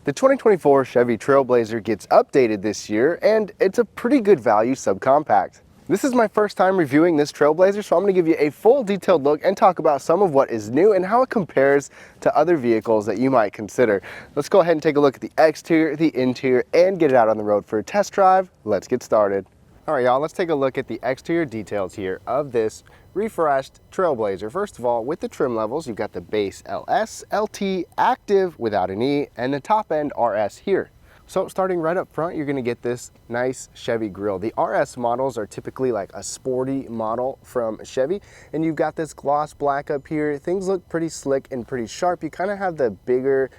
The 2024 Chevy Trailblazer gets updated this year, and it's a pretty good value subcompact. This is my first time reviewing this Trailblazer, so I'm going to give you a full detailed look and talk about some of what is new and how it compares to other vehicles that you might consider. Let's go ahead and take a look at the exterior, the interior, and get it out on the road for a test drive. Let's get started. All right, y'all, let's take a look at the exterior details here of this refreshed Trailblazer. First of all, with the trim levels, you've got the base LS, LT, Active without an E, and the top end RS here. So starting right up front, you're gonna get this nice Chevy grille. The RS models are typically like a sporty model from Chevy, and you've got this gloss black up here. Things look pretty slick and pretty sharp. You kind of have the bigger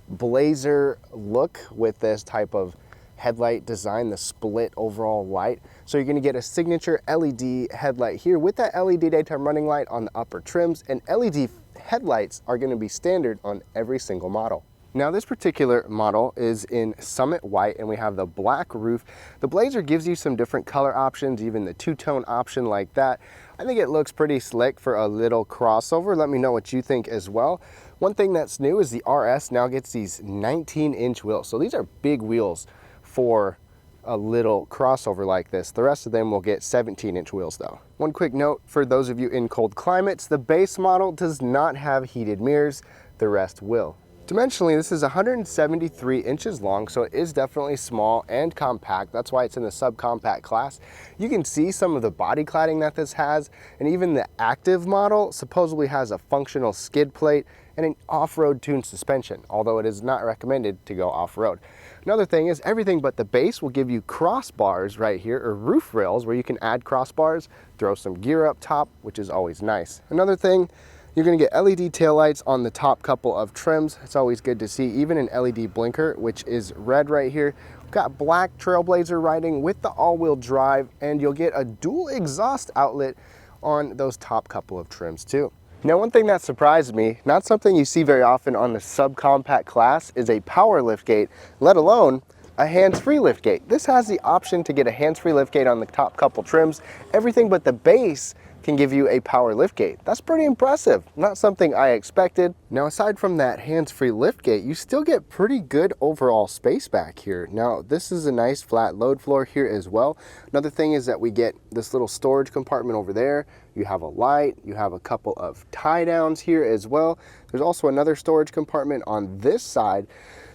Blazer look with this type of headlight design, the split overall light. So you're gonna get a signature LED headlight here with that LED daytime running light on the upper trims, and LED headlights are gonna be standard on every single model. Now this particular model is in Summit White, and we have the black roof. The Blazer gives you some different color options, even the two-tone option like that. I think it looks pretty slick for a little crossover. Let me know what you think as well. One thing that's new is the RS now gets these 19-inch wheels. So these are big wheels for a little crossover like this. The rest of them will get 17-inch wheels though. One quick note for those of you in cold climates, the base model does not have heated mirrors, the rest will. Dimensionally, this is 173 inches long, so it is definitely small and compact. That's why it's in the subcompact class. You can see some of the body cladding that this has, and even the Active model supposedly has a functional skid plate and an off-road tuned suspension, although it is not recommended to go off-road. Another thing is everything but the base will give you crossbars right here, or roof rails where you can add crossbars, throw some gear up top, which is always nice. Another thing, you're gonna get LED taillights on the top couple of trims. It's always good to see, even an LED blinker, which is red right here. We've got black Trailblazer writing with the all-wheel drive, and you'll get a dual exhaust outlet on those top couple of trims too. Now, one thing that surprised me, not something you see very often on the subcompact class, is a power liftgate, let alone a hands-free liftgate. This has the option to get a hands-free liftgate on the top couple trims. Everything but the base can give you a power liftgate. That's pretty impressive. Not something I expected. Now, aside from that hands-free liftgate, you still get pretty good overall space back here. Now, this is a nice flat load floor here as well. Another thing is that we get this little storage compartment over there. You have a light, you have a couple of tie downs here as well. There's also another storage compartment on this side.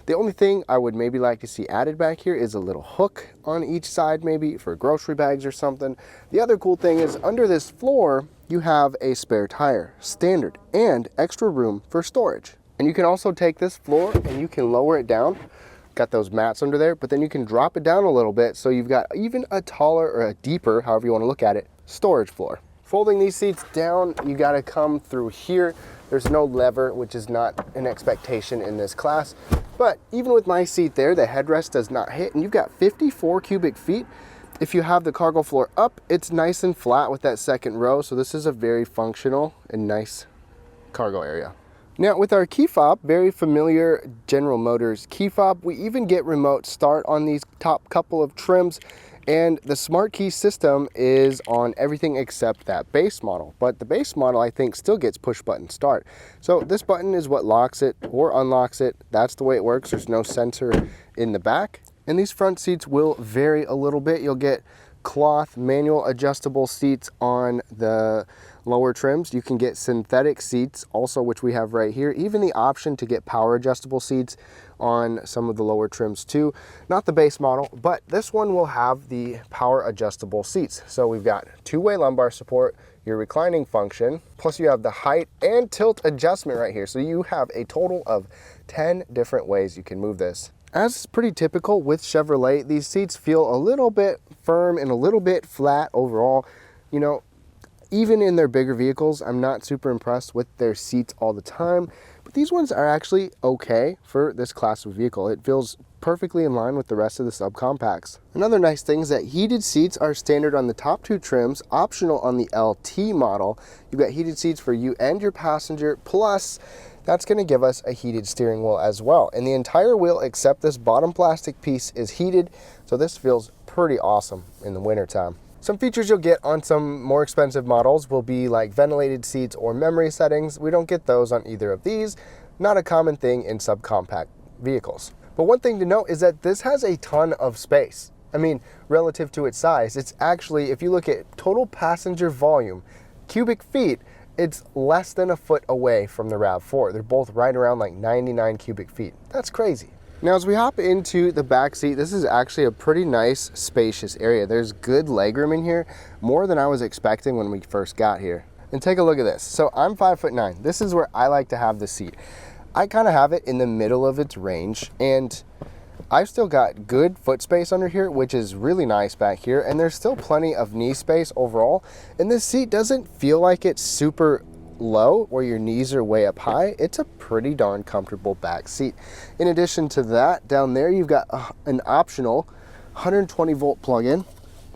The only thing I would maybe like to see added back here is a little hook on each side, maybe for grocery bags or something. The other cool thing is under this floor, you have a spare tire, standard, and extra room for storage. And you can also take this floor and you can lower it down. Got those mats under there, but then you can drop it down a little bit so you've got even a taller or a deeper, however you want to look at it, storage floor. Folding these seats down, you got to come through here. There's no lever, which is not an expectation in this class. But even with my seat there, the headrest does not hit, and you've got 54 cubic feet. If you have the cargo floor up, it's nice and flat with that second row. So this is a very functional and nice cargo area. Now with our key fob, very familiar General Motors key fob, we even get remote start on these top couple of trims. And the smart key system is on everything except that base model. But the base model, I think, still gets push button start. So this button is what locks it or unlocks it. That's the way it works. There's no sensor in the back. And these front seats will vary a little bit. You'll get cloth manual adjustable seats on the lower trims. You can get synthetic seats also, which we have right here. Even the option to get power adjustable seats on some of the lower trims too. Not the base model, but this one will have the power adjustable seats. So we've got two-way lumbar support, your reclining function, plus you have the height and tilt adjustment right here. So you have a total of 10 different ways you can move this. As is pretty typical with Chevrolet, these seats feel a little bit firm and a little bit flat overall. You know, even in their bigger vehicles, I'm not super impressed with their seats all the time, but these ones are actually okay for this class of vehicle. It feels perfectly in line with the rest of the subcompacts. Another nice thing is that heated seats are standard on the top two trims, optional on the LT model. You've got heated seats for you and your passenger, plus that's going to give us a heated steering wheel as well. And the entire wheel except this bottom plastic piece is heated, so this feels pretty awesome in the wintertime. Some features you'll get on some more expensive models will be like ventilated seats or memory settings. We don't get those on either of these. Not a common thing in subcompact vehicles. But one thing to note is that this has a ton of space. I mean, relative to its size, it's actually, if you look at total passenger volume, cubic feet, it's less than a foot away from the RAV4. They're both right around like 99 cubic feet. That's crazy. Now, as we hop into the back seat, this is actually a pretty nice, spacious area. There's good legroom in here, more than I was expecting when we first got here. And take a look at this. So I'm 5'9". This is where I like to have the seat. I kind of have it in the middle of its range, and I've still got good foot space under here, which is really nice back here, and there's still plenty of knee space overall. And this seat doesn't feel like it's super low where your knees are way up high. It's a pretty darn comfortable back seat. In addition to that, down there you've got an optional 120 volt plug-in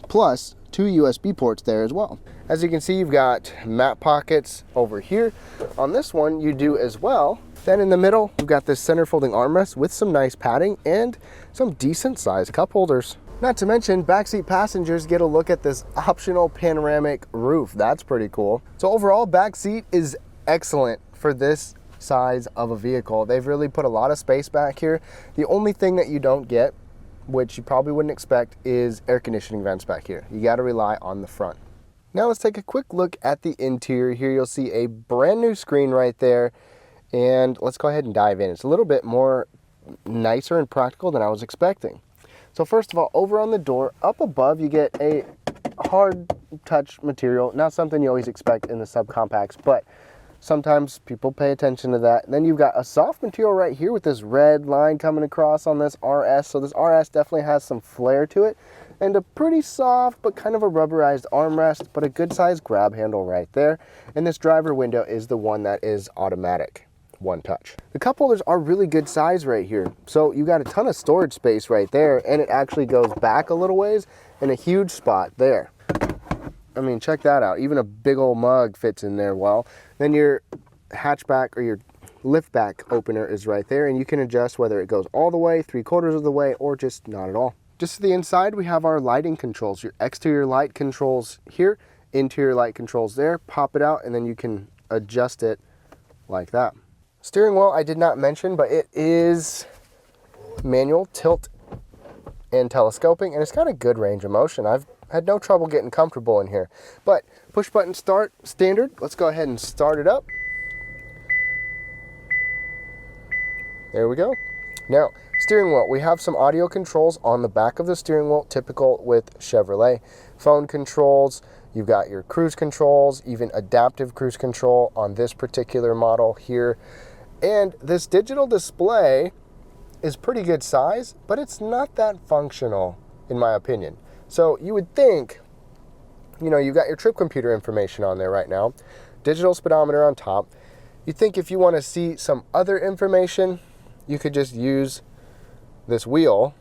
plus 2 USB ports there as well. As you can see, you've got map pockets over here. On this one you do as well. Then in the middle, we've got this center folding armrest with some nice padding and some decent sized cup holders. Not to mention, backseat passengers get a look at this optional panoramic roof. That's pretty cool. So overall, backseat is excellent for this size of a vehicle. They've really put a lot of space back here. The only thing that you don't get, which you probably wouldn't expect, is air conditioning vents back here. You got to rely on the front. Now let's take a quick look at the interior. Here you'll see a brand new screen right there. And let's go ahead and dive in. It's a little bit more nicer and practical than I was expecting. So first of all, over on the door, up above, you get a hard touch material. Not something you always expect in the subcompacts, but sometimes people pay attention to that. And then you've got a soft material right here with this red line coming across on this RS. So this RS definitely has some flair to it. And a pretty soft, but kind of a rubberized armrest, but a good sized grab handle right there. And this driver window is the one that is automatic. One touch. The cup holders are really good size right here. So you got a ton of storage space right there, and it actually goes back a little ways and a huge spot there. I mean, check that out. Even a big old mug fits in there well. Then your hatchback or your lift back opener is right there, and you can adjust whether it goes all the way, 3/4 of the way, or just not at all. Just to the inside, we have our lighting controls. Your exterior light controls here, interior light controls there. Pop it out, and then you can adjust it like that. Steering wheel I did not mention, but it is manual, tilt, and telescoping, and it's got a good range of motion. I've had no trouble getting comfortable in here. But push button start, standard. Let's go ahead and start it up. There we go. Now, steering wheel. We have some audio controls on the back of the steering wheel, typical with Chevrolet. Phone controls. You've got your cruise controls, even adaptive cruise control on this particular model here. And this digital display is pretty good size, but it's not that functional in my opinion. So you would think, you know, you've got your trip computer information on there right now, digital speedometer on top. You'd think if you want to see some other information, you could just use this wheel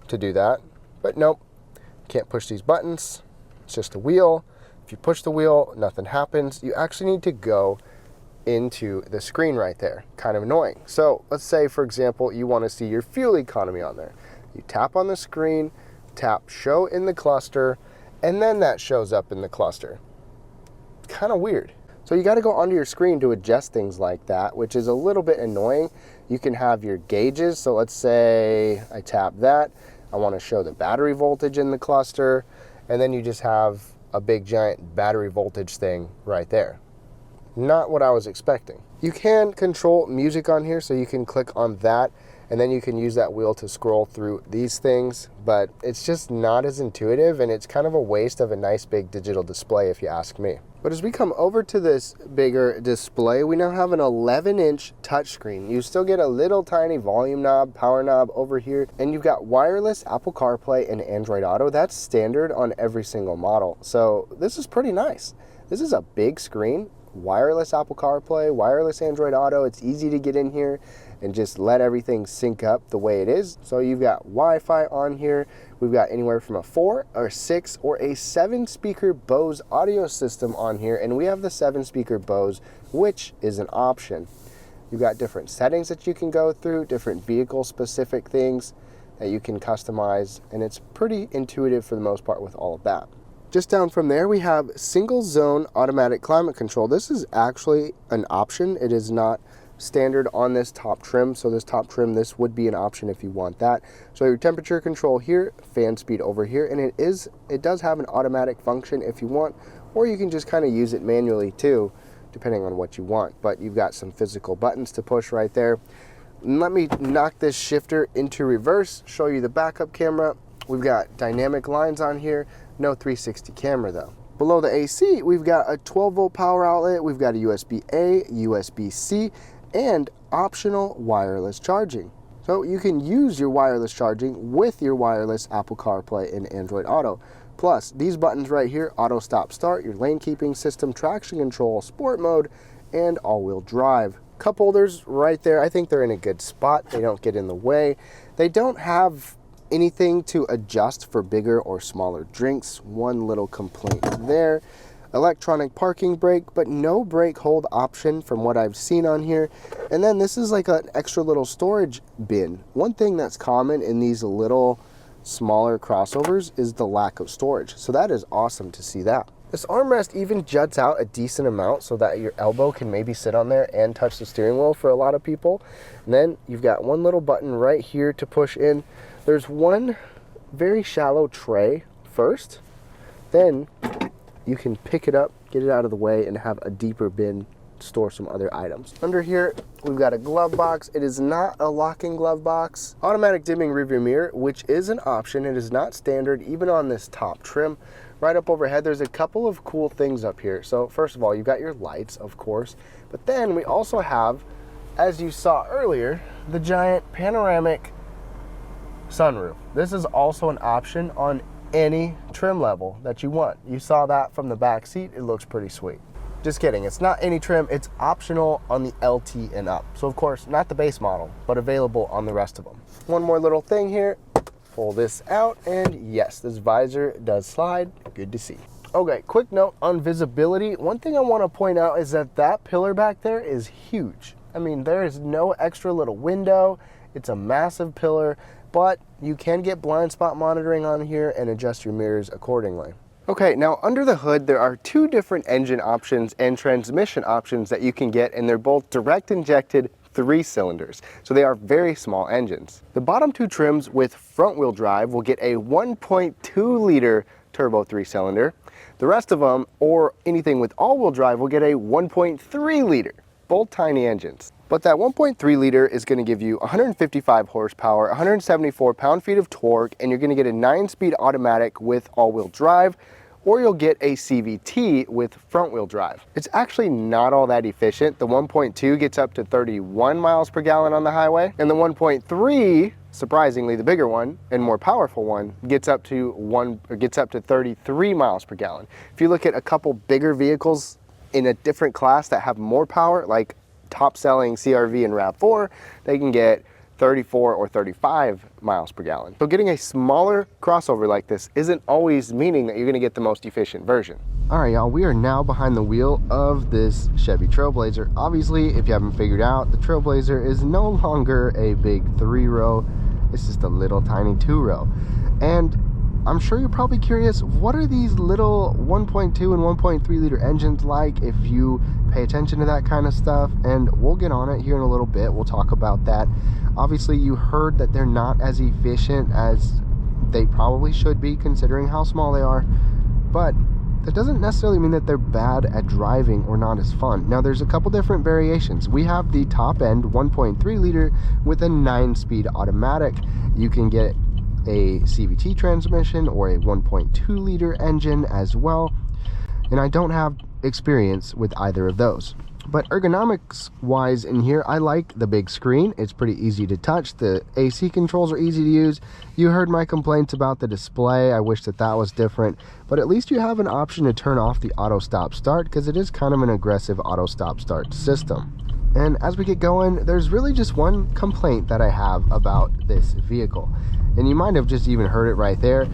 to do that. But nope, can't push these buttons. It's just a wheel. If you push the wheel, nothing happens. You actually need to go into the screen right there. Kind of annoying. So let's say, for example, you want to see your fuel economy on there. You tap on the screen, tap show in the cluster, and then that shows up in the cluster. Kind of weird. So you got to go onto your screen to adjust things like that, which is a little bit annoying. You can have your gauges. So let's say I tap that. I want to show the battery voltage in the cluster, and then you just have a big giant battery voltage thing right there. Not what I was expecting. You can control music on here, so you can click on that, and then you can use that wheel to scroll through these things, but it's just not as intuitive, and it's kind of a waste of a nice big digital display if you ask me. But as we come over to this bigger display, we now have an 11-inch touchscreen. You still get a little tiny volume knob, power knob over here, and you've got wireless Apple CarPlay and Android Auto. That's standard on every single model. So this is pretty nice. This is a big screen, wireless Apple CarPlay, wireless Android Auto. It's easy to get in here and just let everything sync up the way it is. So you've got Wi-Fi on here. We've got anywhere from a 4 or 6 or a 7-speaker Bose audio system on here, and we have the 7-speaker Bose, which is an option. You've got different settings that you can go through, different vehicle specific things that you can customize, and it's pretty intuitive for the most part with all of that. Just down from there, we have single zone automatic climate control. This is actually an option. It is not standard on this top trim. So this top trim, this would be an option if you want that. So your temperature control here, fan speed over here, and it does have an automatic function if you want, or you can just kind of use it manually too, depending on what you want. But you've got some physical buttons to push right there. Let me knock this shifter into reverse, show you the backup camera. We've got dynamic lines on here, no 360 camera though. Below the AC, we've got a 12-volt power outlet, we've got a USB-A, USB-C, and optional wireless charging. So you can use your wireless charging with your wireless Apple CarPlay and Android Auto. Plus, these buttons right here, auto stop start, your lane keeping system, traction control, sport mode, and all-wheel drive. Cup holders right there, I think they're in a good spot. They don't get in the way. They don't have anything to adjust for bigger or smaller drinks. One little complaint there. Electronic parking brake, but no brake hold option from what I've seen on here. And then this is like an extra little storage bin. One thing that's common in these little smaller crossovers is the lack of storage. So that is awesome to see that. This armrest even juts out a decent amount so that your elbow can maybe sit on there and touch the steering wheel for a lot of people. And then you've got one little button right here to push in. There's one very shallow tray first, then you can pick it up, get it out of the way, and have a deeper bin to store some other items. Under here, we've got a glove box. It is not a locking glove box. Automatic dimming rearview mirror, which is an option. It is not standard, even on this top trim. Right up overhead, there's a couple of cool things up here. So first of all, you've got your lights, of course, but then we also have, as you saw earlier, the giant panoramic sunroof. This is also an option on any trim level that you want. You saw that from the back seat. It looks pretty sweet. Just kidding, it's not any trim, it's optional on the LT and up. So of course, not the base model, but available on the rest of them. One more little thing here, pull this out, and yes, this visor does slide. Good to see. Okay, quick note on visibility. One thing I want to point out is that that pillar back there is huge. I mean, there is no extra little window. It's a massive pillar, but you can get blind spot monitoring on here and adjust your mirrors accordingly. Okay, now under the hood, there are two different engine options and transmission options that you can get, and they're both direct injected 3 cylinders. So they are very small engines. The bottom two trims with front wheel drive will get a 1.2 liter turbo 3-cylinder. The rest of them, or anything with all-wheel drive, will get a 1.3 liter, both tiny engines. But that 1.3 liter is going to give you 155 horsepower, 174 pound-feet of torque, and you're going to get a 9-speed automatic with all-wheel drive, or you'll get a CVT with front-wheel drive. It's actually not all that efficient. The 1.2 gets up to 31 miles per gallon on the highway, and the 1.3, surprisingly the bigger one and more powerful one, gets up to 33 miles per gallon. If you look at a couple bigger vehicles in a different class that have more power, like top-selling CR-V and RAV4, they can get 34 or 35 miles per gallon. So getting a smaller crossover like this isn't always meaning that you're gonna get the most efficient version. All right, y'all, we are now behind the wheel of this Chevy Trailblazer. Obviously, if you haven't figured out, the Trailblazer is no longer a big 3-row, it's just a little tiny 2-row. And I'm sure you're probably curious, what are these little 1.2 and 1.3 liter engines like if you pay attention to that kind of stuff? And we'll get on it here in a little bit. We'll talk about that. Obviously, you heard that they're not as efficient as they probably should be considering how small they are, but that doesn't necessarily mean that they're bad at driving or not as fun. Now, there's a couple different variations. We have the top end 1.3 liter with a 9-speed automatic. You can get a CVT transmission or a 1.2 liter engine as well, and I don't have experience with either of those. But ergonomics wise in here, I like the big screen. It's pretty easy to touch. The AC controls are easy to use. You heard my complaints about the display. I wish that was different, but at least you have an option to turn off the auto stop start, because it is kind of an aggressive auto stop start system. And as we get going, there's really just one complaint that I have about this vehicle, and you might have just even heard it right there.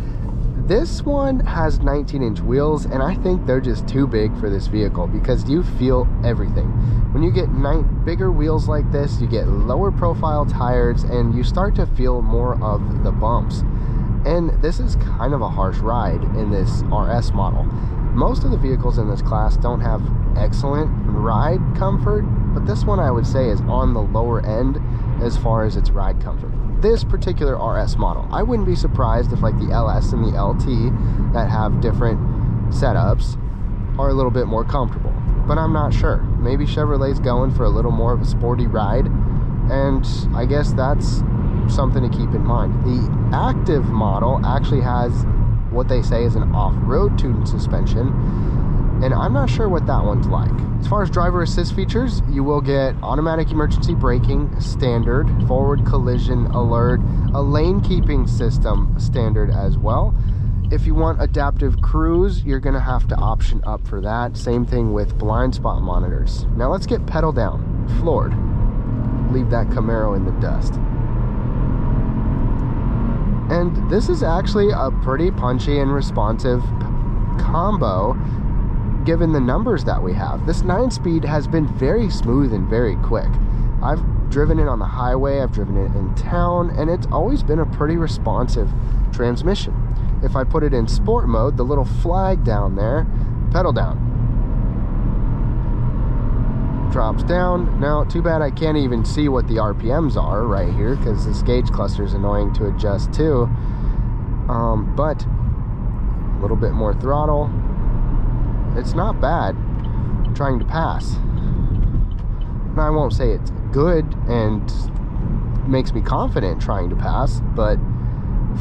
This one has 19-inch wheels, and I think they're just too big for this vehicle, because you feel everything. When you get bigger wheels like this, you get lower profile tires, and you start to feel more of the bumps. And this is kind of a harsh ride in this RS model. Most of the vehicles in this class don't have excellent ride comfort, but this one I would say is on the lower end as far as its ride comfort. This particular RS model, I wouldn't be surprised if like the LS and the LT that have different setups are a little bit more comfortable, but I'm not sure. Maybe Chevrolet's going for a little more of a sporty ride, and I guess that's something to keep in mind. The active model actually has what they say is an off-road tuned suspension, and I'm not sure what that one's like. As far as driver assist features, you will get automatic emergency braking standard, forward collision alert, a lane keeping system standard as well. If you want adaptive cruise, you're gonna have to option up for that. Same thing with blind spot monitors. Now let's get pedal down, floored. Leave that Camaro in the dust. And this is actually a pretty punchy and responsive combo given the numbers that we have. This 9-speed has been very smooth and very quick. I've driven it on the highway, I've driven it in town, and it's always been a pretty responsive transmission. If I put it in sport mode, the little flag down there, pedal down, drops down. Now, too bad I can't even see what the RPMs are right here because this gauge cluster is annoying to adjust to. But a little bit more throttle. It's not bad trying to pass. Now, I won't say it's good and makes me confident trying to pass, but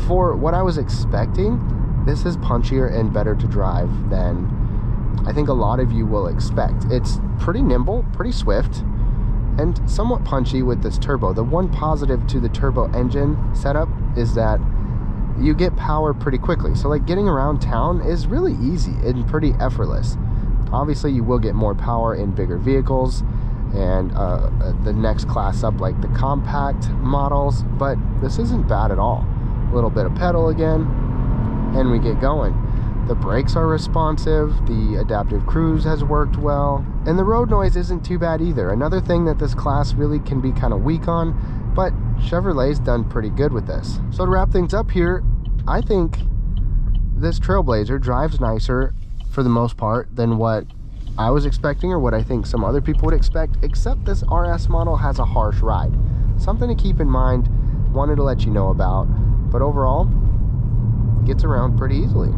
for what I was expecting, this is punchier and better to drive than I think a lot of you will expect. It's pretty nimble, pretty swift, and somewhat punchy with this turbo. The one positive to the turbo engine setup is that you get power pretty quickly. So like getting around town is really easy and pretty effortless. Obviously you will get more power in bigger vehicles and the next class up like the compact models, but this isn't bad at all. A little bit of pedal again, and we get going. The brakes are responsive, the adaptive cruise has worked well, and the road noise isn't too bad either. Another thing that this class really can be kind of weak on, but Chevrolet's done pretty good with this. So to wrap things up here, I think this Trailblazer drives nicer for the most part than what I was expecting or what I think some other people would expect, except this RS model has a harsh ride. Something to keep in mind, wanted to let you know about, but overall, gets around pretty easily.